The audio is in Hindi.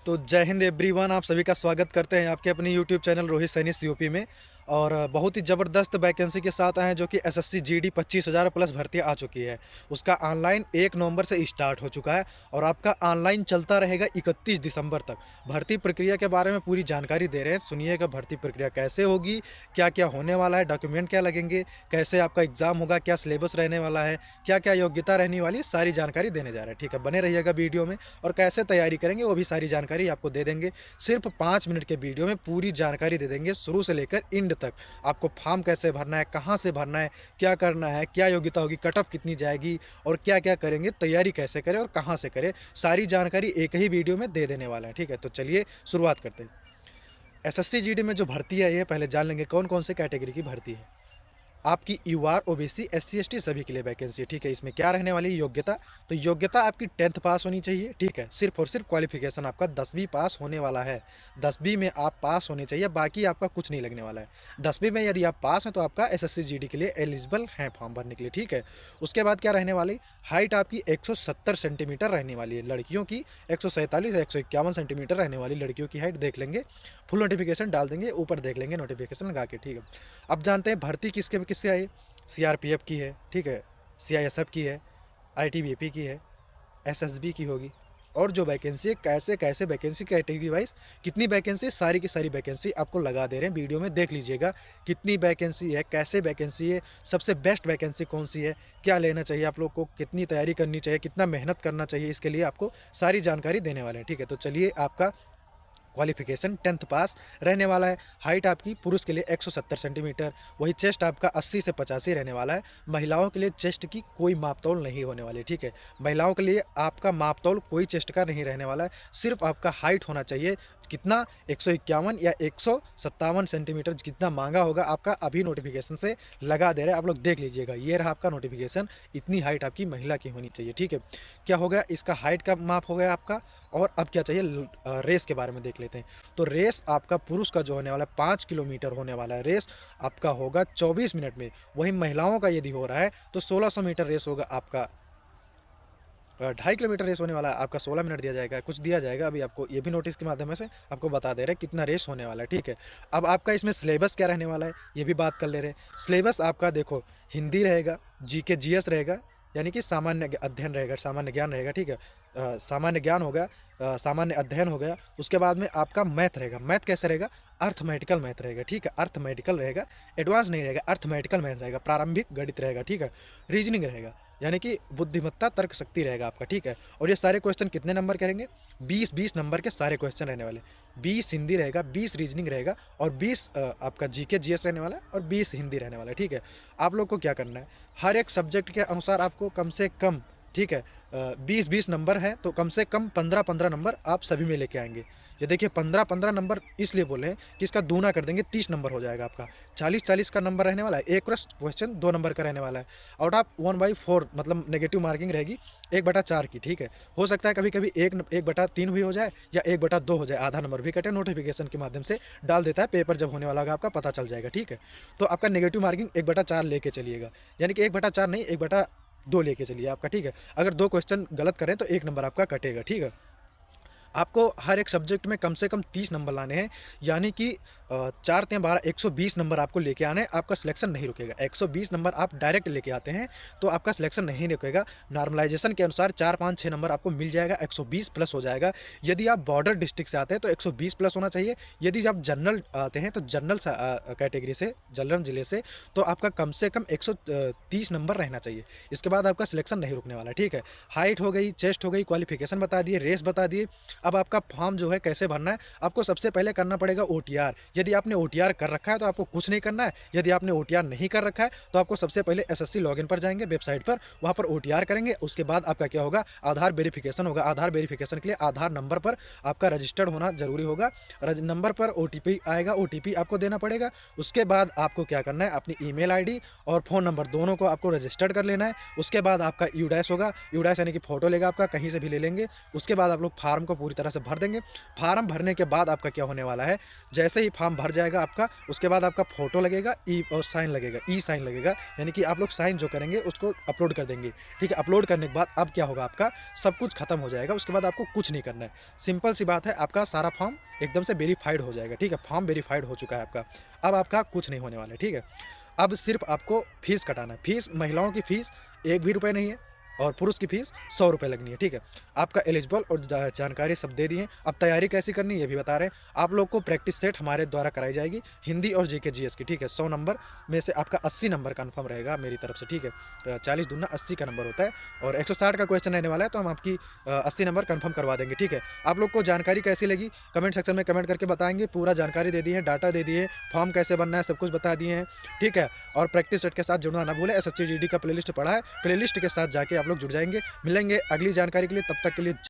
तो जय हिंद एवरीवन, आप सभी का स्वागत करते हैं आपके अपने YouTube channel Rohit Saini UP में। और बहुत ही ज़बरदस्त वैकेंसी के साथ आए हैं जो कि एसएससी जीडी 25,000 प्लस भर्ती आ चुकी है। उसका ऑनलाइन 1 नवंबर से स्टार्ट हो चुका है और आपका ऑनलाइन चलता रहेगा 31 दिसंबर तक। भर्ती प्रक्रिया के बारे में पूरी जानकारी दे रहे हैं, सुनिएगा भर्ती प्रक्रिया कैसे होगी, क्या क्या होने वाला है, डॉक्यूमेंट क्या लगेंगे, कैसे आपका एग्ज़ाम होगा, क्या सिलेबस रहने वाला है, क्या क्या योग्यता रहने वाली है, सारी जानकारी देने जा रहे हैं। ठीक है, बने रहिएगा वीडियो में और कैसे तैयारी करेंगे वो भी सारी जानकारी आपको दे देंगे। सिर्फ 5 मिनट के वीडियो में पूरी जानकारी दे देंगे शुरू से लेकर एंड तक। आपको फॉर्म कैसे भरना है, कहाँ से भरना है, क्या करना है, क्या योग्यता होगी, कट ऑफ कितनी जाएगी और क्या क्या करेंगे, तैयारी कैसे करें और कहाँ से करें, सारी जानकारी एक ही वीडियो में दे देने वाला है। ठीक है, तो चलिए शुरुआत करते हैं। एसएससी जीडी में जो भर्ती है ये पहले जान लेंगे कौन कौन से कैटेगरी की भर्ती है। आपकी यूआर ओबीसी एससी एसटी सभी के लिए वैकेंसी है। ठीक है, इसमें क्या रहने वाली है योग्यता, तो योग्यता आपकी 10th पास होनी चाहिए। ठीक है, सिर्फ और सिर्फ क्वालिफिकेशन आपका 10वीं पास होने वाला है। 10वीं में आप पास होने चाहिए, बाकी आपका कुछ नहीं लगने वाला है। 10वीं में यदि आप पास हैं तो आपका एसएससी जीडी के लिए एलिजिबल हैं फॉर्म भरने के लिए। ठीक है, उसके बाद क्या रहने वाली, हाइट आपकी 170 सेंटीमीटर रहने वाली है। लड़कियों की 147 या 151 सेंटीमीटर रहने वाली लड़कियों की हाइट देख लेंगे, फुल नोटिफिकेशन डाल देंगे, ऊपर देख लेंगे नोटिफिकेशन लगा के। ठीक है, अब जानते हैं भर्ती किसके किससे आई। सीआरपीएफ की है, ठीक है, सीआईएसएफ की है, आईटीबीपी की है, एसएसबी की होगी। और जो वैकेंसी है कैसे कैसे वैकेंसी कैटेगरी वाइज कितनी वैकेंसी, सारी की सारी वैकेंसी आपको लगा दे रहे हैं, वीडियो में देख लीजिएगा कितनी वैकेंसी है, कैसे वैकेंसी है, सबसे बेस्ट वैकेंसी कौन सी है, क्या लेना चाहिए आप लोग को, कितनी तैयारी करनी चाहिए, कितना मेहनत करना चाहिए, इसके लिए आपको सारी जानकारी देने वाले हैं। ठीक है, तो चलिए आपका क्वालिफिकेशन 10th पास रहने वाला है। हाइट आपकी पुरुष के लिए 170 सेंटीमीटर, वही चेस्ट आपका 80 से 85 रहने वाला है। महिलाओं के लिए चेस्ट की कोई मापतौल नहीं होने वाली। ठीक है, महिलाओं के लिए आपका मापतौल कोई चेस्ट का नहीं रहने वाला है, सिर्फ आपका हाइट होना चाहिए। कितना, 151 या 157 सेंटीमीटर जितना मांगा होगा आपका, अभी नोटिफिकेशन से लगा दे रहे हैं, आप लोग देख लीजिएगा। ये रहा आपका नोटिफिकेशन, इतनी हाइट आपकी महिला की होनी चाहिए। ठीक है, क्या हो गया, इसका हाइट का माप हो गया आपका। और अब क्या चाहिए, रेस के बारे में देख लेते हैं। तो रेस आपका पुरुष का जो होने वाला है 5 किलोमीटर होने वाला है, रेस आपका होगा 24 मिनट में। वहीं महिलाओं का यदि हो रहा है तो 1600 मीटर रेस होगा आपका। 2.5 किलोमीटर रेस होने वाला है आपका, 16 मिनट दिया जाएगा, कुछ दिया जाएगा अभी आपको, ये भी नोटिस के माध्यम से आपको बता दे रहे हैं कितना रेस होने वाला है। ठीक है, अब आपका इसमें सिलेबस क्या रहने वाला है ये भी बात कर ले रहे हैं। सिलेबस आपका देखो, हिंदी रहेगा, जीके जीएस रहेगा, यानी कि सामान्य अध्ययन रहेगा, सामान्य ज्ञान रहेगा। ठीक है, सामान्य ज्ञान हो गया, सामान्य अध्ययन हो गया। उसके बाद में आपका मैथ रहेगा। मैथ कैसे रहेगा, अर्थमेटिकल मैथ रहेगा। ठीक है, अर्थमेटिकल रहेगा, एडवांस नहीं रहेगा, अर्थमेटिकल मैथ रहेगा, प्रारंभिक गणित रहेगा। ठीक है, रीजनिंग रहेगा, यानी कि बुद्धिमत्ता तर्क शक्ति रहेगा आपका। ठीक है, और ये सारे क्वेश्चन कितने नंबर करेंगे, 20-20 नंबर के सारे क्वेश्चन रहने वाले। 20 हिंदी रहेगा, 20 रीजनिंग रहेगा और 20 आपका जीके जीएस रहने वाला है और 20 हिंदी रहने वाला है। ठीक है, आप लोग को क्या करना है, हर एक सब्जेक्ट के अनुसार आपको कम से कम, ठीक है, 20-20 नंबर है तो कम से कम 15-15 नंबर आप सभी में लेके आएंगे। ये देखिए 15-15 नंबर इसलिए बोले हैं कि इसका दूना कर देंगे, 30 नंबर हो जाएगा आपका। 40-40 का नंबर रहने वाला है, एक क्वेश्चन 2 नंबर का रहने वाला है। आउट ऑफ 1/4 मतलब नेगेटिव मार्किंग रहेगी 1/4 की। ठीक है, हो सकता है कभी कभी 1/3 भी हो जाए या 1/2 हो जाए, आधा नंबर भी कटे, नोटिफिकेशन के माध्यम से डाल देता है, पेपर जब होने वाला होगा आपका पता चल जाएगा। ठीक है, तो आपका नेगेटिव मार्किंग 1/4 लेके चलिएगा, यानी कि 1/4 नहीं 1/2 लेके चलिए आपका। ठीक है, अगर 2 क्वेश्चन गलत करें तो 1 नंबर आपका कटेगा। ठीक है, आपको हर एक सब्जेक्ट में कम से कम 30 नंबर लाने हैं, यानी कि 4 × 12 120 नंबर आपको लेके आने हैं। आपका सिलेक्शन नहीं रुकेगा, 120 नंबर आप डायरेक्ट लेके आते हैं तो आपका सिलेक्शन नहीं रुकेगा। नॉर्मलाइजेशन के अनुसार 4, 5, 6 नंबर आपको मिल जाएगा, 120 प्लस हो जाएगा। यदि आप बॉर्डर डिस्ट्रिक्ट से आते हैं तो 120 प्लस होना चाहिए। यदि आप जनरल आते हैं तो जनरल कैटेगरी से, जनरल जिले से, तो आपका कम से कम 130 नंबर रहना चाहिए। इसके बाद आपका सिलेक्शन नहीं रुकने वाला। ठीक है, हाइट हो गई, चेस्ट हो गई, क्वालिफिकेशन बता दिए, रेस बता दिए। अब आपका फॉर्म जो है कैसे भरना है, आपको सबसे पहले करना पड़ेगा ओटीआर। यदि आपने ओटीआर कर रखा है तो आपको कुछ नहीं करना है, यदि आपने ओटीआर नहीं कर रखा है तो आपको सबसे पहले एसएससी लॉगिन पर जाएंगे, वेबसाइट पर, वहां पर ओटीआर करेंगे। उसके बाद आपका क्या होगा, आधार वेरिफिकेशन होगा। आधार वेरिफिकेशन के लिए आधार नंबर पर आपका रजिस्टर्ड होना जरूरी होगा। नंबर पर ओटीपी आएगा, ओटीपी आपको देना पड़ेगा। उसके बाद आपको क्या करना है, अपनी ईमेल आईडी और फ़ोन नंबर दोनों को आपको रजिस्टर्ड कर लेना है। उसके बाद आपका यूडैश होगा, यूडैश यानी कि फ़ोटो लेगा आपका, कहीं से भी ले लेंगे। उसके बाद आप लोग फार्म को पूरा पूरी तरह से भर देंगे। फार्म भरने के बाद आपका क्या होने वाला है, जैसे ही फॉर्म भर जाएगा आपका, उसके बाद आपका फ़ोटो लगेगा, ई और साइन लगेगा, ई साइन लगेगा, यानी कि आप लोग साइन जो करेंगे उसको अपलोड कर देंगे, ठीक है। अपलोड करने के बाद अब क्या होगा, आपका सब कुछ खत्म हो जाएगा, उसके बाद आपको कुछ नहीं करना है। सिंपल सी बात है, आपका सारा फॉर्म एकदम से वेरीफाइड हो जाएगा, ठीक है। फॉर्म वेरीफाइड हो चुका है आपका, अब आपका कुछ नहीं होने वाला है, ठीक है। अब सिर्फ आपको फीस कटाना है। फीस, महिलाओं की फीस 1 भी रुपए नहीं है और पुरुष की फीस 100 रुपए लगनी है, ठीक है। आपका एलिजिबल और जानकारी सब दे दी है। अब तैयारी कैसी करनी है ये भी बता रहे हैं। आप लोग को प्रैक्टिस सेट हमारे द्वारा कराई जाएगी, हिंदी और जीके जीएस की, ठीक है। 100 नंबर में से आपका 80 नंबर कन्फर्म रहेगा मेरी तरफ से, ठीक है। 40 दूना 80 का नंबर होता है और 160 का क्वेश्चन रहने वाला है, तो हम आपकी 80 नंबर कन्फर्म करवा देंगे, ठीक है। आप लोग को जानकारी कैसी लगी कमेंट सेक्शन में कमेंट करके बताएंगे। पूरा जानकारी दे दी है, डाटा दे दिए, फॉर्म कैसे बनना है सब कुछ बता दिए हैं, ठीक है। और प्रैक्टिस सेट के साथ जुड़ना ना भूलें। एसएससी जीडी का प्लेलिस्ट पड़ा है, प्लेलिस्ट के साथ जाके आप लोग जुड़ जाएंगे। मिलेंगे अगली जानकारी के लिए, तब तक के लिए